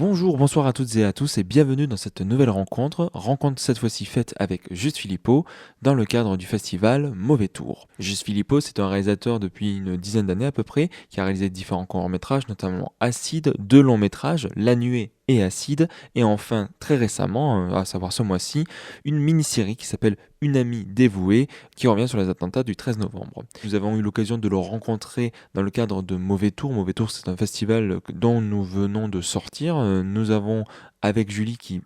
Bonjour, bonsoir à toutes et à tous et bienvenue dans cette nouvelle rencontre cette fois-ci faite avec Juste Philippot dans le cadre du festival Mauvais Tour. Juste Philippot, c'est un réalisateur depuis une dizaine d'années à peu près qui a réalisé différents courts-métrages, notamment Acide, deux longs métrages, La Nuée et Acide, et enfin très récemment, à savoir ce mois-ci, une mini-série qui s'appelle Une amie dévouée qui revient sur les attentats du 13 novembre. Nous avons eu l'occasion de le rencontrer dans le cadre de Mauvais Tour. Mauvais Tour, c'est un festival dont nous venons de sortir. Nous avons, avec Julie qui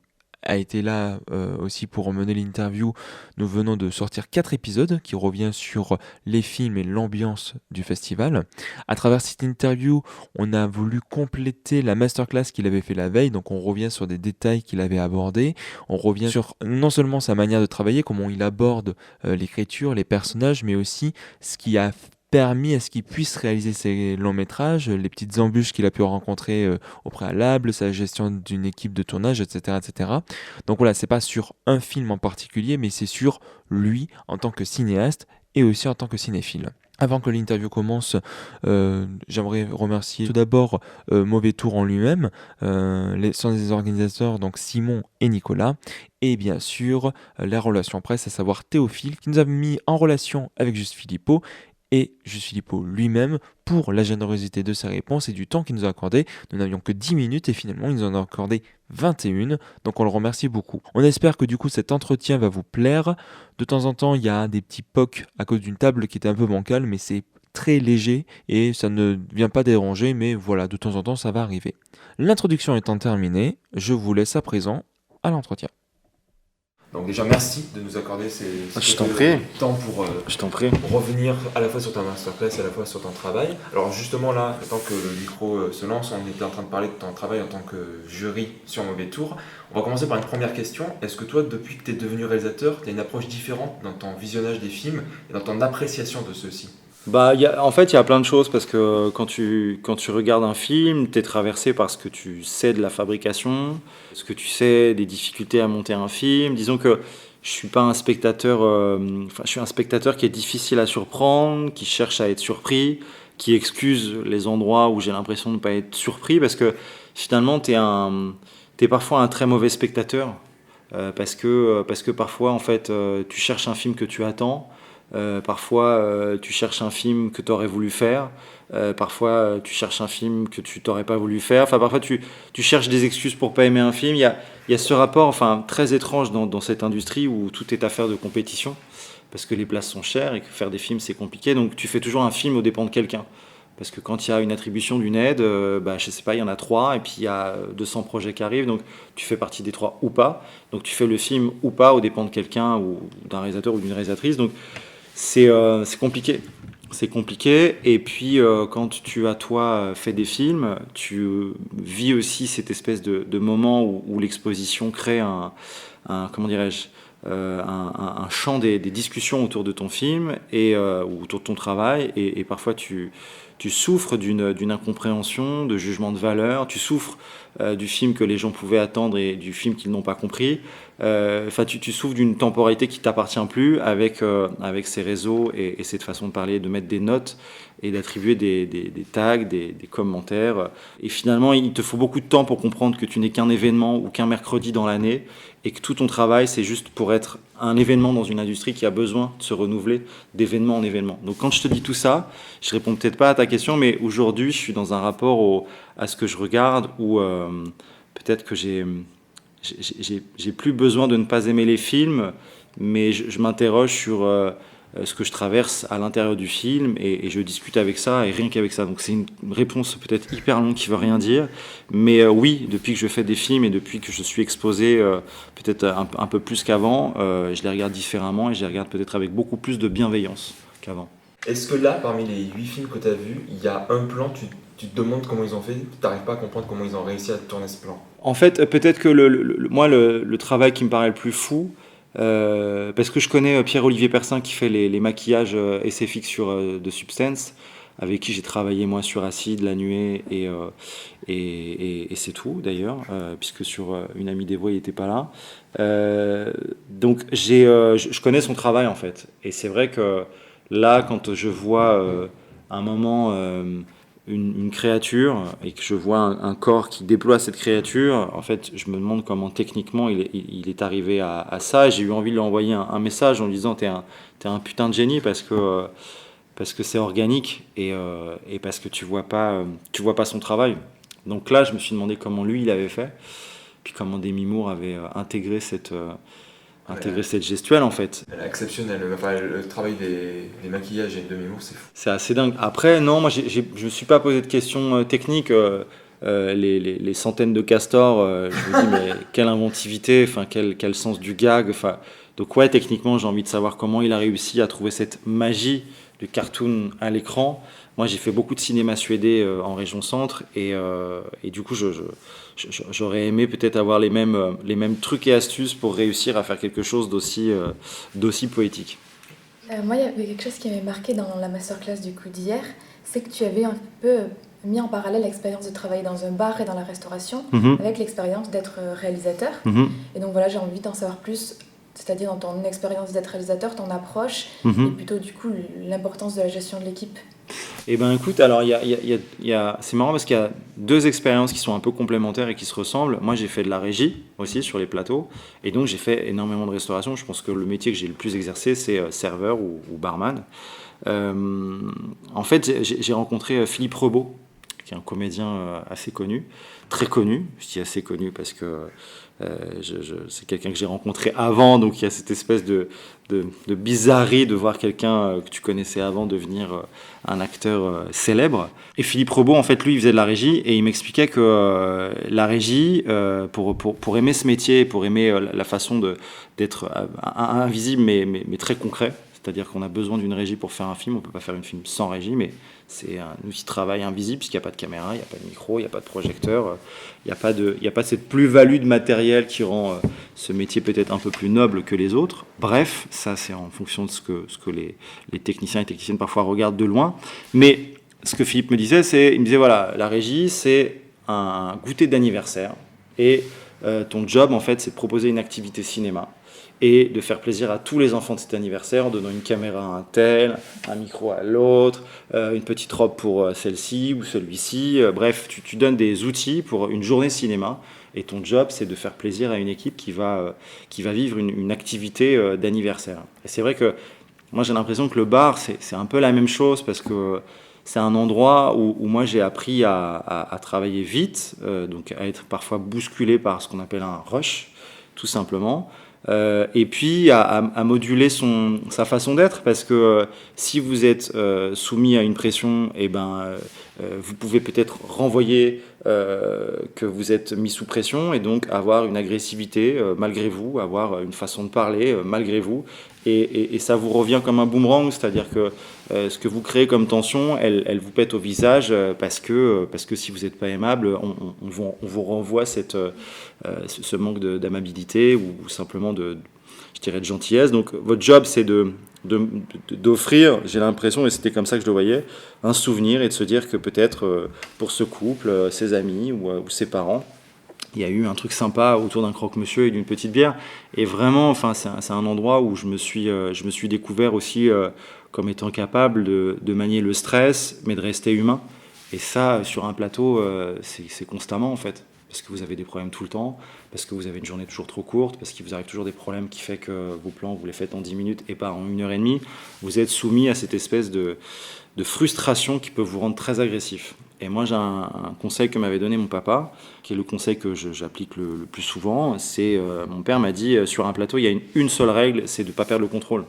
a été là aussi pour mener l'interview, nous venons de sortir 4 épisodes qui revient sur les films et l'ambiance du festival. À travers cette interview, on a voulu compléter la masterclass qu'il avait fait la veille, donc on revient sur des détails qu'il avait abordés, on revient sur non seulement sa manière de travailler, comment il aborde l'écriture, les personnages, mais aussi ce qui a permis à ce qu'il puisse réaliser ses longs métrages, les petites embûches qu'il a pu rencontrer au préalable, sa gestion d'une équipe de tournage, etc., etc. Donc voilà, c'est pas sur un film en particulier, mais c'est sur lui en tant que cinéaste et aussi en tant que cinéphile. Avant que l'interview commence, j'aimerais remercier tout d'abord Mauvais Tour en lui-même, les organisateurs, donc Simon et Nicolas, et bien sûr la relation presse, à savoir Théophile, qui nous a mis en relation avec Juste Philippot et Juste Philippot lui-même pour la générosité de ses réponses et du temps qu'il nous a accordé. Nous n'avions que 10 minutes et finalement il nous en a accordé 21, donc on le remercie beaucoup. On espère que du coup cet entretien va vous plaire. De temps en temps il y a des petits pocs à cause d'une table qui était un peu bancale, mais c'est très léger et ça ne vient pas déranger, mais voilà, de temps en temps ça va arriver. L'introduction étant terminée, je vous laisse à présent à l'entretien. Donc déjà merci de nous accorder Je t'en prie, temps pour je t'en prie. revenir à la fois sur ta masterclass et à la fois sur ton travail. Alors justement là, tant que le micro se lance, on était en train de parler de ton travail en tant que jury sur Mauvais Tour. On va commencer par une première question. Est-ce que toi, depuis que tu es devenu réalisateur, tu as une approche différente dans ton visionnage des films et dans ton appréciation de ceux-ci? En fait, il y a plein de choses parce que quand tu regardes un film, tu es traversé par ce que tu sais de la fabrication, ce que tu sais des difficultés à monter un film. Disons que je suis pas un spectateur, je suis un spectateur qui est difficile à surprendre, qui cherche à être surpris, qui excuse les endroits où j'ai l'impression de ne pas être surpris parce que finalement, t'es parfois un très mauvais spectateur parce que parfois, en fait, tu cherches un film que tu attends. Parfois, tu cherches un film que tu aurais voulu faire. Parfois, tu cherches un film que tu t'aurais pas voulu faire. Enfin, parfois, tu cherches des excuses pour pas aimer un film. Il y a ce rapport, enfin, très étrange dans cette industrie où tout est affaire de compétition, parce que les places sont chères et que faire des films, c'est compliqué. Donc, tu fais toujours un film aux dépens de quelqu'un. Parce que quand il y a une attribution d'une aide, je sais pas, il y en a 3, et puis il y a 200 projets qui arrivent, donc tu fais partie des 3 ou pas. Donc tu fais le film ou pas aux dépens de quelqu'un, ou d'un réalisateur ou d'une réalisatrice. Donc c'est compliqué. C'est compliqué. Et puis, quand tu as, toi, fait des films, tu vis aussi cette espèce de moment où l'exposition crée comment dirais-je, un champ des discussions autour de ton film ou autour de ton travail. Et parfois, tu souffres d'une incompréhension, de jugement de valeur. Tu souffres du film que les gens pouvaient attendre et du film qu'ils n'ont pas compris. Tu souffres d'une temporalité qui t'appartient plus avec ces réseaux et cette façon de parler, de mettre des notes et d'attribuer des tags, des commentaires. Et finalement, il te faut beaucoup de temps pour comprendre que tu n'es qu'un événement ou qu'un mercredi dans l'année et que tout ton travail, c'est juste pour être un événement dans une industrie qui a besoin de se renouveler d'événement en événement. Donc quand je te dis tout ça, je réponds peut-être pas à ta question, mais aujourd'hui, je suis dans un rapport à ce que je regarde où peut-être que j'ai plus besoin de ne pas aimer les films, mais je m'interroge sur ce que je traverse à l'intérieur du film et je discute avec ça et rien qu'avec ça. Donc c'est une réponse peut-être hyper longue qui veut rien dire, mais oui, depuis que je fais des films et depuis que je suis exposé peut-être un peu plus qu'avant, je les regarde différemment et je les regarde peut-être avec beaucoup plus de bienveillance qu'avant. Est-ce que là, parmi les 8 films que tu as vus, il y a un plan, tu te demandes comment ils ont fait, tu n'arrives pas à comprendre comment ils ont réussi à tourner ce plan? En fait, peut-être que moi, le travail qui me paraît le plus fou, parce que je connais Pierre-Olivier Persin qui fait les maquillages SFX sur de Substance, avec qui j'ai travaillé moi sur Acide, La Nuée et c'est tout d'ailleurs, puisque sur Une amie dévouée il n'était pas là. Donc je connais son travail en fait, et c'est vrai que là quand je vois un moment une créature et que je vois un corps qui déploie cette créature, en fait, je me demande comment techniquement il est arrivé à ça. Et j'ai eu envie de lui envoyer un message en lui disant t'es un putain de génie parce que c'est organique et parce que tu vois pas son travail. Donc là, je me suis demandé comment lui il avait fait, puis comment Demi Moore avait intégré cette gestuelle en fait. Elle est exceptionnelle. Enfin, le travail des maquillages et de Demi Moore, c'est fou. C'est assez dingue. Après, non, moi, je me suis pas posé de questions techniques. Les centaines de castors, je me dis, mais quelle inventivité, enfin, quel sens du gag. Enfin, donc, ouais, techniquement, j'ai envie de savoir comment il a réussi à trouver cette magie du cartoon à l'écran. Moi, j'ai fait beaucoup de cinéma suédé en région centre et du coup, j'aurais aimé peut-être avoir les mêmes trucs et astuces pour réussir à faire quelque chose d'aussi poétique. Moi, il y avait quelque chose qui m'avait marqué dans la masterclass du coup d'hier, c'est que tu avais un peu mis en parallèle l'expérience de travailler dans un bar et dans la restauration Mhm. avec l'expérience d'être réalisateur. Mhm. Et donc voilà, j'ai envie d'en savoir plus, c'est-à-dire dans ton expérience d'être réalisateur, ton approche, Mhm. et plutôt du coup l'importance de la gestion de l'équipe. Eh ben écoute, alors c'est marrant parce qu'il y a deux expériences qui sont un peu complémentaires et qui se ressemblent. Moi j'ai fait de la régie aussi sur les plateaux et donc j'ai fait énormément de restauration. Je pense que le métier que j'ai le plus exercé c'est serveur ou barman. En fait j'ai rencontré Philippe Rebaud qui est un comédien assez connu, très connu. Je dis assez connu parce que c'est quelqu'un que j'ai rencontré avant, donc il y a cette espèce de bizarrerie de voir quelqu'un que tu connaissais avant devenir un acteur célèbre. Et Philippe Rebaud, en fait, lui, il faisait de la régie et il m'expliquait que la régie, pour aimer ce métier, pour aimer la façon d'être invisible mais très concret, c'est-à-dire qu'on a besoin d'une régie pour faire un film, on ne peut pas faire un film sans régie, mais c'est un outil de travail invisible puisqu'il n'y a pas de caméra, il n'y a pas de micro, il n'y a pas de projecteur, il n'y a pas cette plus-value de matériel qui rend ce métier peut-être un peu plus noble que les autres. Bref, ça c'est en fonction de ce que les techniciens et techniciennes parfois regardent de loin. Mais ce que Philippe me disait, il me disait voilà, la régie c'est un goûter d'anniversaire et ton job en fait c'est de proposer une activité cinéma et de faire plaisir à tous les enfants de cet anniversaire en donnant une caméra à un tel, un micro à l'autre, une petite robe pour celle-ci ou celui-ci. Bref, tu donnes des outils pour une journée cinéma et ton job, c'est de faire plaisir à une équipe qui va vivre une activité d'anniversaire. Et c'est vrai que moi, j'ai l'impression que le bar, c'est un peu la même chose parce que c'est un endroit où moi, j'ai appris à travailler vite, donc à être parfois bousculé par ce qu'on appelle un rush, tout simplement. Et puis à moduler sa façon d'être parce que si vous êtes soumis à une pression, eh ben, vous pouvez peut-être renvoyer que vous êtes mis sous pression et donc avoir une agressivité malgré vous, avoir une façon de parler malgré vous et ça vous revient comme un boomerang, c'est-à-dire que ce que vous créez comme tension, elle vous pète au visage parce que si vous n'êtes pas aimable, on vous renvoie ce manque d'amabilité ou simplement je dirais de gentillesse. Donc votre job c'est d'offrir, j'ai l'impression, et c'était comme ça que je le voyais, un souvenir et de se dire que peut-être pour ce couple, ses amis ou ses parents, il y a eu un truc sympa autour d'un croque-monsieur et d'une petite bière. Et vraiment, enfin, c'est un endroit où je me suis découvert aussi comme étant capable de manier le stress, mais de rester humain. Et ça, sur un plateau, c'est constamment en fait. Parce que vous avez des problèmes tout le temps, parce que vous avez une journée toujours trop courte, parce qu'il vous arrive toujours des problèmes qui fait que vos plans, vous les faites en 10 minutes et pas en 1 heure et demie. Vous êtes soumis à cette espèce de frustration qui peut vous rendre très agressif. Et moi, j'ai un conseil que m'avait donné mon papa, qui est le conseil que j'applique le plus souvent. C'est mon père m'a dit, sur un plateau, il y a une seule règle, c'est de ne pas perdre le contrôle.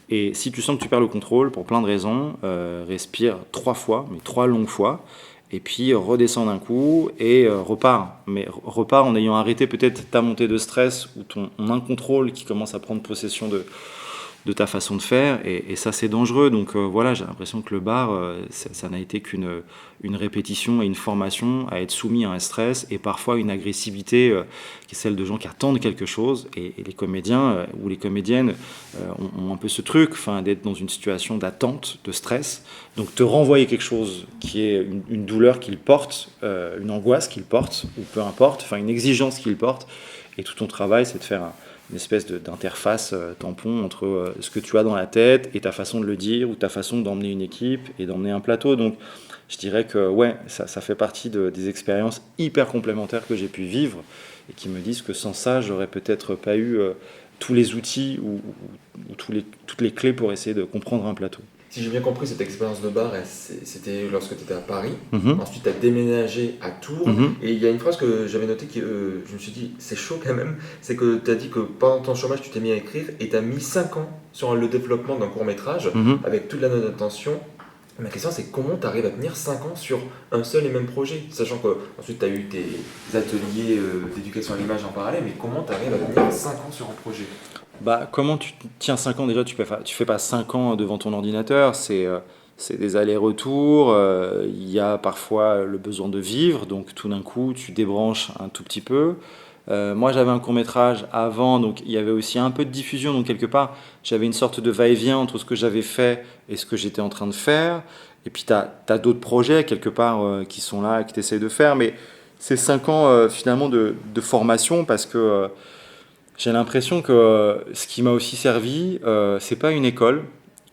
Et si tu sens que tu perds le contrôle, pour plein de raisons, respire 3 fois, mais 3 longues fois, et puis redescends d'un coup et repars. Mais repars en ayant arrêté peut-être ta montée de stress ou ton incontrôle qui commence à prendre possession de ta façon de faire, et ça c'est dangereux. Donc voilà, j'ai l'impression que le bar, ça n'a été qu'une répétition et une formation à être soumis à un stress et parfois une agressivité qui est celle de gens qui attendent quelque chose, et les comédiens ou les comédiennes ont un peu ce truc, d'être dans une situation d'attente, de stress, donc te renvoyer quelque chose qui est une douleur qu'ils portent, une angoisse qu'ils portent, ou peu importe, une exigence qu'ils portent, et tout ton travail c'est de faire une espèce d'interface tampon entre ce que tu as dans la tête et ta façon de le dire ou ta façon d'emmener une équipe et d'emmener un plateau. Donc je dirais que ouais, ça fait partie des expériences hyper complémentaires que j'ai pu vivre et qui me disent que sans ça, j'aurais peut-être pas eu tous les outils ou toutes les clés pour essayer de comprendre un plateau. Si j'ai bien compris, cette expérience de bar, c'était lorsque tu étais à Paris. Mhm. Ensuite, tu as déménagé à Tours. Mhm. Et il y a une phrase que j'avais notée que je me suis dit, c'est chaud quand même. C'est que tu as dit que pendant ton chômage, tu t'es mis à écrire et tu as mis 5 ans sur le développement d'un court-métrage Mhm. avec toute la note d'attention. Ma question, c'est comment tu arrives à tenir 5 ans sur un seul et même projet, sachant qu'ensuite tu as eu tes ateliers d'éducation à l'image en parallèle, mais comment tu arrives à tenir 5 ans sur un projet? Bah, comment tu tiens 5 ans déjà, tu fais pas 5 ans devant ton ordinateur, c'est des allers-retours, il y a parfois le besoin de vivre, donc tout d'un coup tu débranches un tout petit peu. Moi j'avais un court-métrage avant, donc il y avait aussi un peu de diffusion, donc quelque part j'avais une sorte de va-et-vient entre ce que j'avais fait et ce que j'étais en train de faire. Et puis tu as d'autres projets quelque part qui sont là, et que tu essaies de faire, mais c'est 5 ans finalement de formation parce que j'ai l'impression que ce qui m'a aussi servi, c'est pas une école.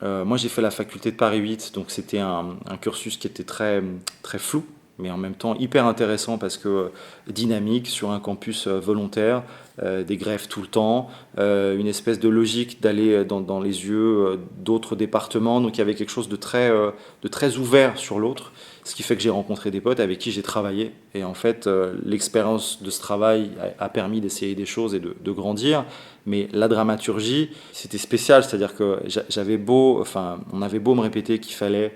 Moi, j'ai fait la faculté de Paris 8, donc c'était un cursus qui était très, très flou, mais en même temps hyper intéressant parce que dynamique sur un campus volontaire, des grèves tout le temps, une espèce de logique d'aller dans les yeux d'autres départements, donc il y avait quelque chose de très ouvert sur l'autre, ce qui fait que j'ai rencontré des potes avec qui j'ai travaillé. Et en fait, l'expérience de ce travail a permis d'essayer des choses et de grandir. Mais la dramaturgie, c'était spécial, c'est-à-dire que on avait beau me répéter qu'il fallait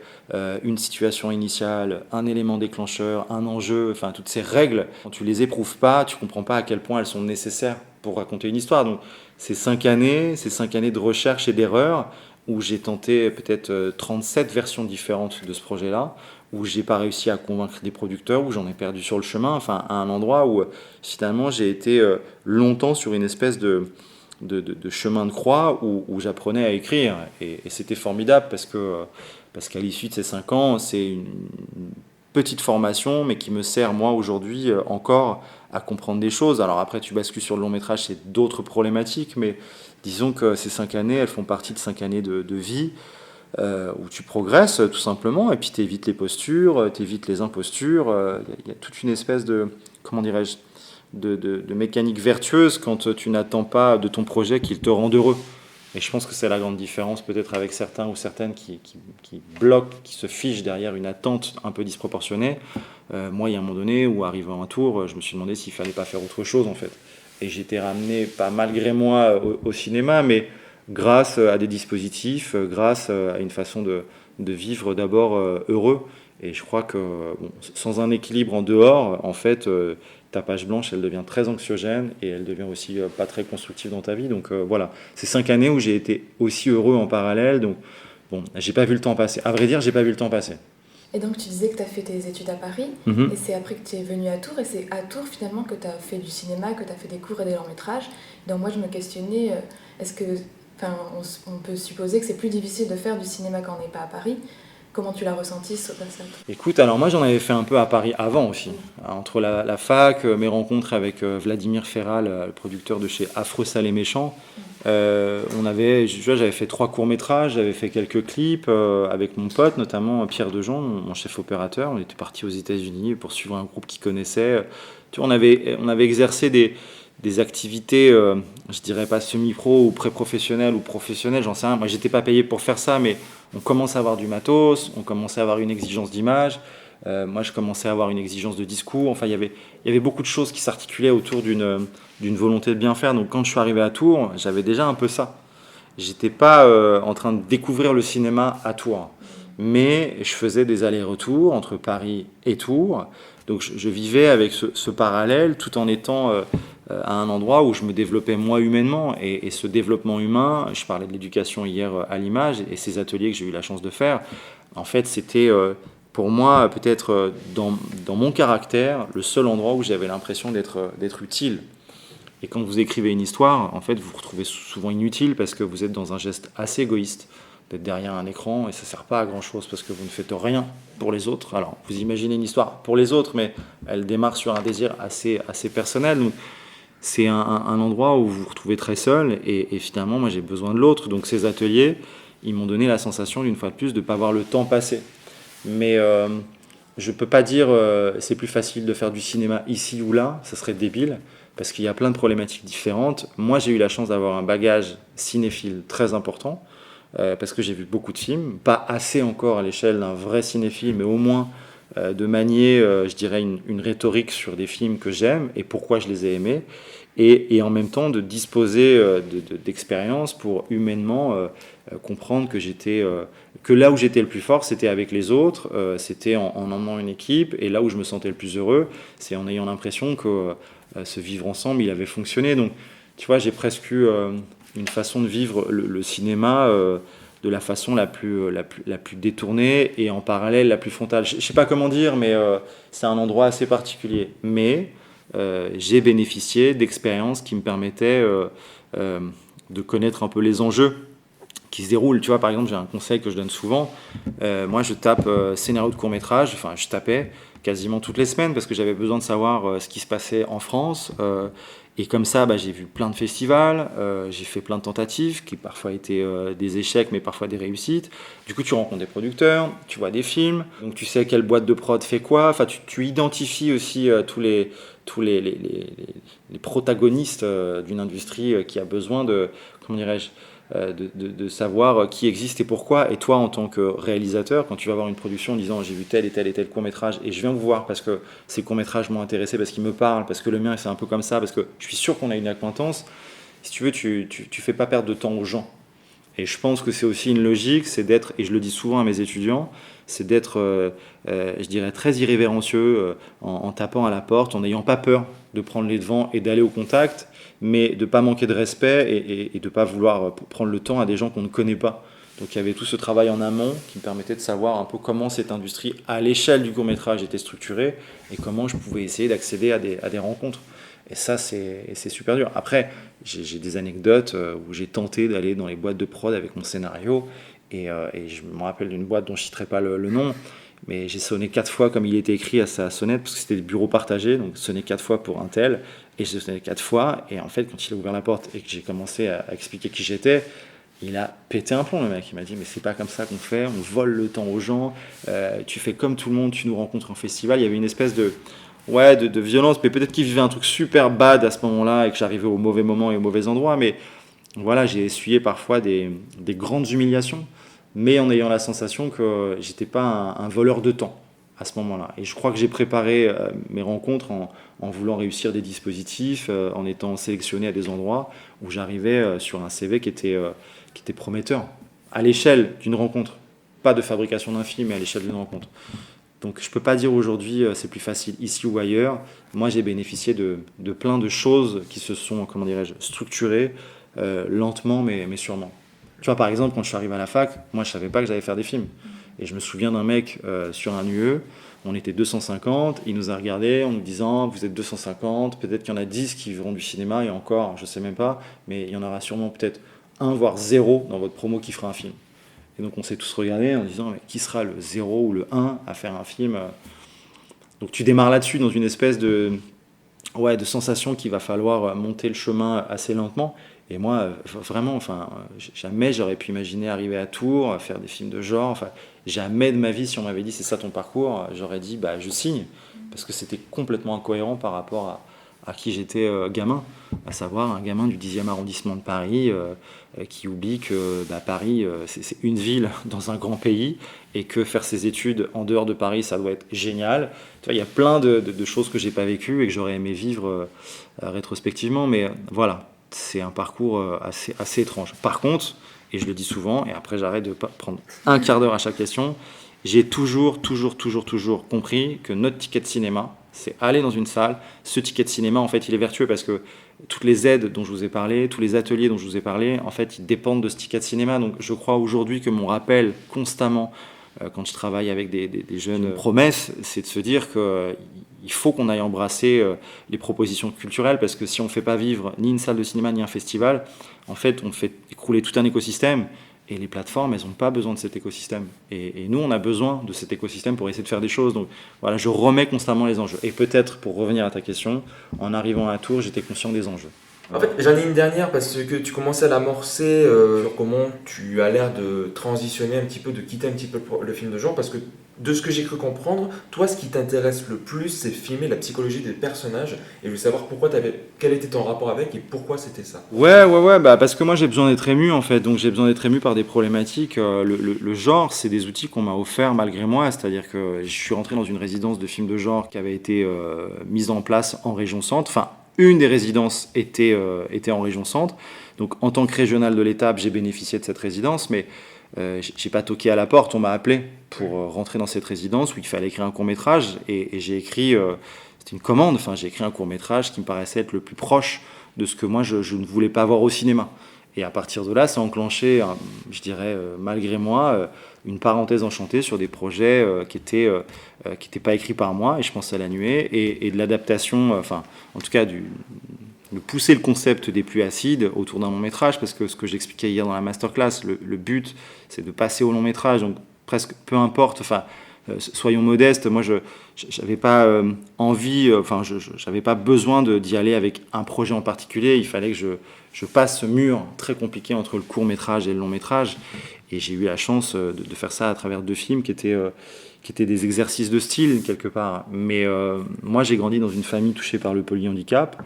une situation initiale, un élément déclencheur, un enjeu, enfin toutes ces règles, quand tu les éprouves pas, tu comprends pas à quel point elles sont nécessaires pour raconter une histoire. Donc ces 5 années de recherche et d'erreur, où j'ai tenté peut-être 37 versions différentes de ce projet-là, où j'ai pas réussi à convaincre des producteurs, où j'en ai perdu sur le chemin, enfin à un endroit où finalement j'ai été longtemps sur une espèce de chemin de croix où j'apprenais à écrire. Et c'était formidable parce qu'à l'issue de ces 5 ans, c'est une petite formation, mais qui me sert moi aujourd'hui encore à comprendre des choses. Alors après, tu bascules sur le long métrage, c'est d'autres problématiques, mais disons que ces 5 années, elles font partie de 5 années de vie où tu progresses tout simplement, et puis tu évites les postures, tu évites les impostures. Il y a toute une espèce de, comment dirais-je, de mécanique vertueuse quand tu n'attends pas de ton projet qu'il te rende heureux. Et je pense que c'est la grande différence peut-être avec certains ou certaines qui bloquent, qui se fichent derrière une attente un peu disproportionnée. Moi, il y a un moment donné où, arrivant à un tour, je me suis demandé s'il ne fallait pas faire autre chose en fait. Et j'étais ramené, pas malgré moi, au cinéma, mais grâce à des dispositifs, grâce à une façon de vivre d'abord heureux. Et je crois que sans un équilibre en dehors, en fait, ta page blanche, elle devient très anxiogène et elle devient aussi pas très constructive dans ta vie. Donc voilà, c'est 5 années où j'ai été aussi heureux en parallèle. Donc bon, j'ai pas vu le temps passer. À vrai dire, j'ai pas vu le temps passer. Et donc tu disais que tu as fait tes études à Paris, et c'est après que tu es venu à Tours, et c'est à Tours finalement que tu as fait du cinéma, que tu as fait des cours et des longs métrages. Donc moi je me questionnais, est-ce que, on peut supposer que c'est plus difficile de faire du cinéma quand on n'est pas à Paris? Comment tu l'as ressenti ce passage? Écoute, alors moi j'en avais fait un peu à Paris avant aussi. Entre la fac, mes rencontres avec Vladimir Ferral, le producteur de chez Affreux, Sale et Méchant, j'avais fait 3 courts-métrages, j'avais fait quelques clips avec mon pote, notamment Pierre Dejean, mon chef opérateur. On était parti aux États-Unis pour suivre un groupe qui connaissait. Tu vois, on avait exercé des activités, je dirais pas semi-pro ou pré-professionnelles ou professionnelles, j'en sais rien. Moi, j'étais pas payé pour faire ça, mais on commençait à avoir du matos, on commençait à avoir une exigence d'image. Moi, je commençais à avoir une exigence de discours. Enfin, il y avait beaucoup de choses qui s'articulaient autour d'une volonté de bien faire. Donc, quand je suis arrivé à Tours, j'avais déjà un peu ça. J'étais pas en train de découvrir le cinéma à Tours, mais je faisais des allers-retours entre Paris et Tours. Donc, je vivais avec ce parallèle tout en étant à un endroit où je me développais moi humainement. Et ce développement humain, je parlais de l'éducation hier à l'image et ces ateliers que j'ai eu la chance de faire, en fait, c'était pour moi peut-être dans mon caractère le seul endroit où j'avais l'impression d'être utile. Et quand vous écrivez une histoire, en fait, vous vous retrouvez souvent inutile parce que vous êtes dans un geste assez égoïste d'être derrière un écran et ça ne sert pas à grand-chose parce que vous ne faites rien pour les autres. Alors, vous imaginez une histoire pour les autres, mais elle démarre sur un désir assez personnel. Donc, c'est un endroit où vous vous retrouvez très seul et finalement, moi, j'ai besoin de l'autre. Donc, ces ateliers, ils m'ont donné la sensation, d'une fois de plus, de ne pas voir le temps passer. Mais Je peux pas dire c'est plus facile de faire du cinéma ici ou là, ça serait débile, parce qu'il y a plein de problématiques différentes. Moi, j'ai eu la chance d'avoir un bagage cinéphile très important, parce que j'ai vu beaucoup de films, pas assez encore à l'échelle d'un vrai cinéphile, mais au moins de manier, je dirais, une rhétorique sur des films que j'aime et pourquoi je les ai aimés, et en même temps de disposer d'expériences pour humainement comprendre que là où j'étais le plus fort, c'était avec les autres, c'était en emmenant une équipe, et là où je me sentais le plus heureux, c'est en ayant l'impression que ce vivre ensemble, il avait fonctionné. Donc, tu vois, j'ai presque eu une façon de vivre le cinéma de la façon la plus détournée et en parallèle la plus frontale. Je ne sais pas comment dire, mais c'est un endroit assez particulier. Mais j'ai bénéficié d'expériences qui me permettaient de connaître un peu les enjeux qui se déroulent. Tu vois, par exemple, j'ai un conseil que je donne souvent. Moi, je tape scénario de court-métrage. Enfin, je tapais quasiment toutes les semaines parce que j'avais besoin de savoir ce qui se passait en France. Et comme ça, j'ai vu plein de festivals, j'ai fait plein de tentatives qui parfois étaient des échecs, mais parfois des réussites. Du coup, tu rencontres des producteurs, tu vois des films, donc tu sais quelle boîte de prod fait quoi. Enfin, tu identifies aussi tous les protagonistes d'une industrie qui a besoin de, comment dirais-je, de savoir qui existe et pourquoi. Et toi, en tant que réalisateur, quand tu vas voir une production en disant j'ai vu tel et tel et tel court-métrage et je viens vous voir parce que ces courts-métrages m'ont intéressé, parce qu'ils me parlent, parce que le mien c'est un peu comme ça, parce que je suis sûr qu'on a une acquaintance, si tu veux, tu fais pas perdre de temps aux gens. Et je pense que c'est aussi une logique, c'est d'être, et je le dis souvent à mes étudiants, c'est d'être, je dirais, très irrévérencieux en tapant à la porte, en n'ayant pas peur de prendre les devants et d'aller au contact, mais de ne pas manquer de respect et de ne pas vouloir prendre le temps à des gens qu'on ne connaît pas. Donc il y avait tout ce travail en amont qui me permettait de savoir un peu comment cette industrie, à l'échelle du court-métrage, était structurée et comment je pouvais essayer d'accéder à des rencontres. Et ça, c'est super dur. Après, j'ai des anecdotes où j'ai tenté d'aller dans les boîtes de prod avec mon scénario. Et je me rappelle d'une boîte dont je ne citerai pas le nom. Mais j'ai sonné 4 fois comme il était écrit à sa sonnette, parce que c'était des bureaux partagés. Donc sonné 4 fois pour un tel. Et j'ai sonné 4 fois. Et en fait, quand il a ouvert la porte et que j'ai commencé à expliquer qui j'étais, il a pété un plomb, le mec. Il m'a dit, mais c'est pas comme ça qu'on fait. On vole le temps aux gens. Tu fais comme tout le monde. Tu nous rencontres en festival. Il y avait une espèce de violence, mais peut-être qu'il vivait un truc super bad à ce moment-là et que j'arrivais au mauvais moment et au mauvais endroit, mais voilà, j'ai essuyé parfois des grandes humiliations, mais en ayant la sensation que j'étais pas un voleur de temps à ce moment-là. Et je crois que j'ai préparé mes rencontres en voulant réussir des dispositifs, en étant sélectionné à des endroits où j'arrivais sur un CV qui était prometteur, à l'échelle d'une rencontre, pas de fabrication d'un film, mais à l'échelle d'une rencontre. Donc je ne peux pas dire aujourd'hui c'est plus facile ici ou ailleurs. Moi j'ai bénéficié de plein de choses qui se sont, comment dirais-je, structurées lentement mais sûrement. Tu vois, par exemple, quand je suis arrivé à la fac, moi je ne savais pas que j'allais faire des films. Et je me souviens d'un mec sur un UE, on était 250, il nous a regardé en nous disant vous êtes 250, peut-être qu'il y en a 10 qui verront du cinéma, et encore, je ne sais même pas, mais il y en aura sûrement peut-être 1 voire 0 dans votre promo qui fera un film. Et donc on s'est tous regardés en disant mais qui sera le 0 ou le 1 à faire un film. Donc tu démarres là-dessus dans une espèce de sensation qu'il va falloir monter le chemin assez lentement. Et moi, vraiment, jamais j'aurais pu imaginer arriver à Tours, faire des films de genre. Enfin, jamais de ma vie, si on m'avait dit c'est ça ton parcours, j'aurais dit je signe. Parce que c'était complètement incohérent par rapport à qui j'étais gamin, à savoir un gamin du 10e arrondissement de Paris qui oublie que Paris, c'est une ville dans un grand pays et que faire ses études en dehors de Paris, ça doit être génial. Tu vois, il y a plein de choses que j'ai pas vécues et que j'aurais aimé vivre rétrospectivement, mais voilà, c'est un parcours assez étrange. Par contre, et je le dis souvent, et après j'arrête de prendre un quart d'heure à chaque question, j'ai toujours compris que notre ticket de cinéma, c'est aller dans une salle. Ce ticket de cinéma, en fait, il est vertueux parce que toutes les aides dont je vous ai parlé, tous les ateliers dont je vous ai parlé, en fait, ils dépendent de ce ticket de cinéma. Donc, je crois aujourd'hui que mon rappel constamment, quand je travaille avec des jeunes promesses, c'est de se dire qu'il faut qu'on aille embrasser les propositions culturelles, parce que si on ne fait pas vivre ni une salle de cinéma ni un festival, en fait, on fait écrouler tout un écosystème. Et les plateformes, elles n'ont pas besoin de cet écosystème. Et nous, on a besoin de cet écosystème pour essayer de faire des choses. Donc voilà, je remets constamment les enjeux. Et peut-être, pour revenir à ta question, en arrivant à Tours, j'étais conscient des enjeux. En fait, j'en ai une dernière parce que tu commençais à l'amorcer sur comment tu as l'air de transitionner un petit peu, de quitter un petit peu le film de genre, parce que de ce que j'ai cru comprendre, toi, ce qui t'intéresse le plus, c'est filmer la psychologie des personnages. Et je veux savoir quel était ton rapport avec et pourquoi c'était ça. Ouais, parce que moi j'ai besoin d'être ému en fait, donc j'ai besoin d'être ému par des problématiques. Le genre, c'est des outils qu'on m'a offert malgré moi, c'est-à-dire que je suis rentré dans une résidence de films de genre qui avait été mise en place en région centre. Enfin, une des résidences était en région centre, donc en tant que régional de l'étape, j'ai bénéficié de cette résidence, mais j'ai pas toqué à la porte, on m'a appelé pour rentrer dans cette résidence où il fallait écrire un court-métrage et j'ai écrit, c'était une commande, enfin j'ai écrit un court-métrage qui me paraissait être le plus proche de ce que moi je ne voulais pas voir au cinéma. Et à partir de là, ça a enclenché, je dirais malgré moi, une parenthèse enchantée sur des projets qui étaient pas écrits par moi, et je pense à La Nuée, et de l'adaptation, enfin en tout cas de pousser le concept des pluies acides autour d'un long métrage, parce que ce que j'expliquais hier dans la masterclass, le but c'est de passer au long métrage, donc presque peu importe, enfin soyons modestes, moi je n'avais pas envie, j'avais pas besoin d'y aller avec un projet en particulier, il fallait que je passe ce mur très compliqué entre le court métrage et le long métrage, et j'ai eu la chance de faire ça à travers 2 films qui étaient des exercices de style quelque part. Mais moi j'ai grandi dans une famille touchée par le polyhandicap.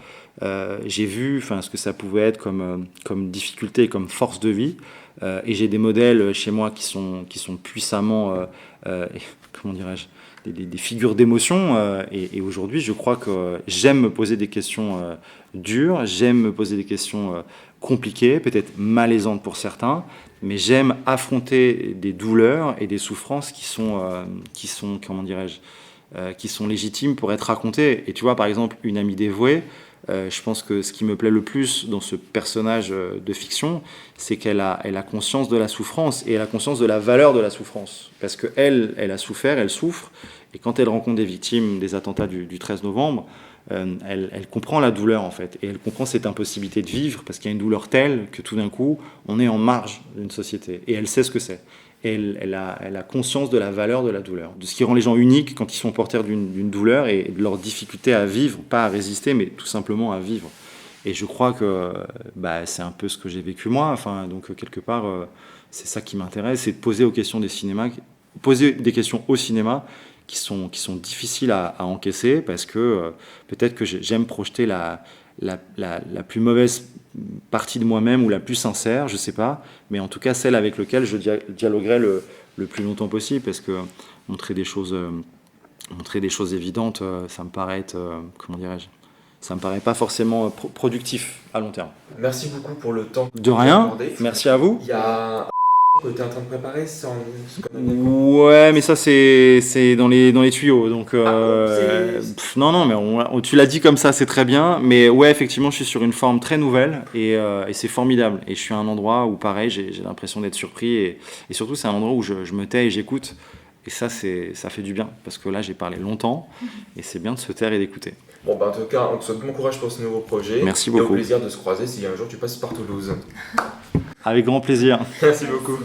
J'ai vu ce que ça pouvait être comme difficulté, comme force de vie, et j'ai des modèles chez moi qui sont puissamment, comment dirais-je, des figures d'émotion, et aujourd'hui je crois que j'aime me poser des questions dures, j'aime me poser des questions compliquées, peut-être malaisantes pour certains, mais j'aime affronter des douleurs et des souffrances qui sont comment dirais-je, qui sont légitimes pour être racontées. Et tu vois, par exemple, Une amie dévouée, je pense que ce qui me plaît le plus dans ce personnage de fiction, c'est qu'elle a conscience de la souffrance, et elle a conscience de la valeur de la souffrance. Parce qu'elle a souffert, elle souffre, et quand elle rencontre des victimes des attentats du 13 novembre, elle comprend la douleur en fait, et elle comprend cette impossibilité de vivre, parce qu'il y a une douleur telle que tout d'un coup, on est en marge d'une société, et elle sait ce que c'est. Et elle a conscience de la valeur de la douleur, de ce qui rend les gens uniques quand ils sont porteurs d'une douleur, et de leur difficulté à vivre, pas à résister, mais tout simplement à vivre. Et je crois que c'est un peu ce que j'ai vécu moi. Enfin, donc quelque part, c'est ça qui m'intéresse, c'est de poser poser des questions au cinéma qui sont difficiles à encaisser, parce que peut-être que j'aime projeter la plus mauvaise partie de moi-même, ou la plus sincère, je sais pas, mais en tout cas celle avec laquelle je dialoguerai le plus longtemps possible, parce que montrer des choses évidentes, ça me paraît être, comment dirais-je, ça me paraît pas forcément productif à long terme. Merci beaucoup pour le temps. De rien, merci à vous. Il y a que tu es en train de préparer sans ce qu'on a dit. Ouais, mais ça c'est dans les tuyaux, donc non, mais tu l'as dit comme ça, c'est très bien, mais ouais, effectivement je suis sur une forme très nouvelle, et c'est formidable, et je suis à un endroit où pareil j'ai l'impression d'être surpris, et surtout c'est un endroit où je me tais et j'écoute, et ça fait du bien, parce que là j'ai parlé longtemps, et c'est bien de se taire et d'écouter. Bon, en tout cas, on te souhaite bon courage pour ce nouveau projet. Merci beaucoup. Et au plaisir de se croiser si un jour tu passes par Toulouse. Avec grand plaisir. Merci beaucoup.